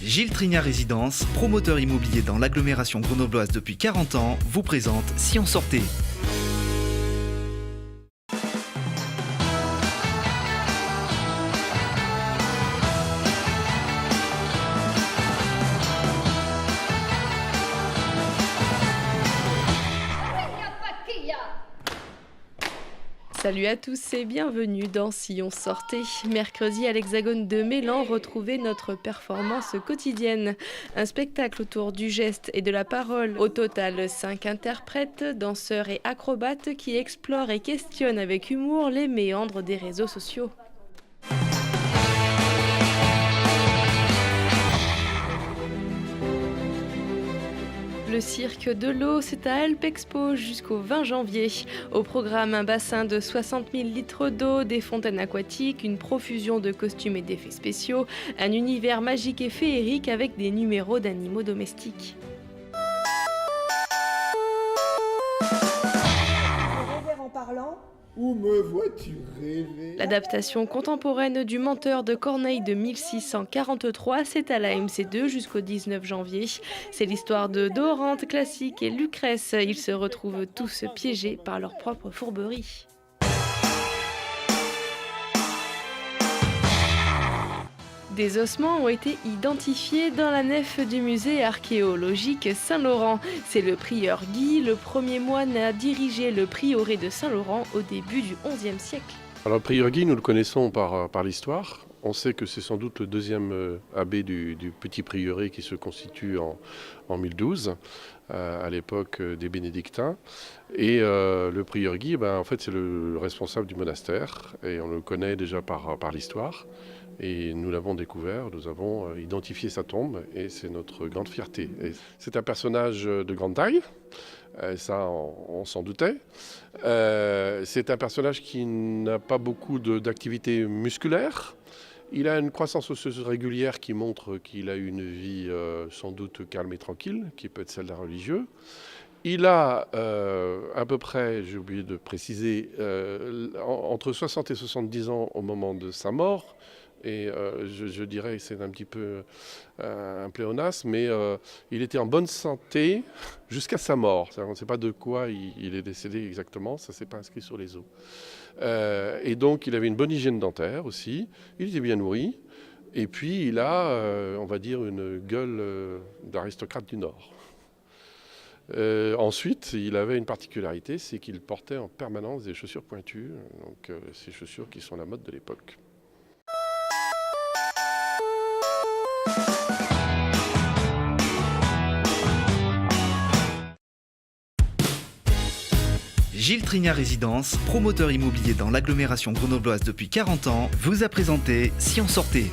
Gilles Trignat Résidence, promoteur immobilier dans l'agglomération grenobloise depuis 40 ans, vous présente Si on sortait. Salut à tous et bienvenue dans Si on sortait. Mercredi à l'Hexagone de Mélan, retrouvez notre performance quotidienne. Un spectacle autour du geste et de la parole. Au total, 5 interprètes, danseurs et acrobates qui explorent et questionnent avec humour les méandres des réseaux sociaux. Le cirque de l'eau, c'est à Alpexpo jusqu'au 20 janvier. Au programme, un bassin de 60 000 litres d'eau, des fontaines aquatiques, une profusion de costumes et d'effets spéciaux, un univers magique et féerique avec des numéros d'animaux domestiques. Rêver en parlant. Où me vois-tu rêver? L'adaptation contemporaine du Menteur de Corneille de 1643, c'est à la MC2 jusqu'au 19 janvier. C'est l'histoire de Dorante, Classique et Lucrèce. Ils se retrouvent tous piégés par leur propre fourberie. Des ossements ont été identifiés dans la nef du musée archéologique Saint-Laurent. C'est le prieur Guy, le premier moine à diriger le prieuré de Saint-Laurent au début du XIe siècle. Alors le prieur Guy, nous le connaissons par l'histoire. On sait que c'est sans doute le deuxième abbé du petit prieuré qui se constitue en 1012, à l'époque des bénédictins. Et le prieur Guy, en fait, c'est le responsable du monastère, et on le connaît déjà par l'histoire. Et nous l'avons découvert, nous avons identifié sa tombe, et c'est notre grande fierté. Et c'est un personnage de grande taille, ça on s'en doutait. C'est un personnage qui n'a pas beaucoup d'activité musculaire. Il a une croissance osseuse régulière qui montre qu'il a une vie sans doute calme et tranquille, qui peut être celle d'un religieux. Il a à peu près, j'ai oublié de préciser, entre 60 et 70 ans au moment de sa mort. Et je dirais que c'est un petit peu un pléonasme, mais il était en bonne santé jusqu'à sa mort. On ne sait pas de quoi il est décédé exactement, ça ne s'est pas inscrit sur les os. Et donc il avait une bonne hygiène dentaire aussi, il était bien nourri, et puis il a, on va dire, une gueule d'aristocrate du Nord. Ensuite, il avait une particularité, c'est qu'il portait en permanence des chaussures pointues, donc ces chaussures qui sont la mode de l'époque. Gilles Trignat Résidence, promoteur immobilier dans l'agglomération grenobloise depuis 40 ans, vous a présenté Si on sortait.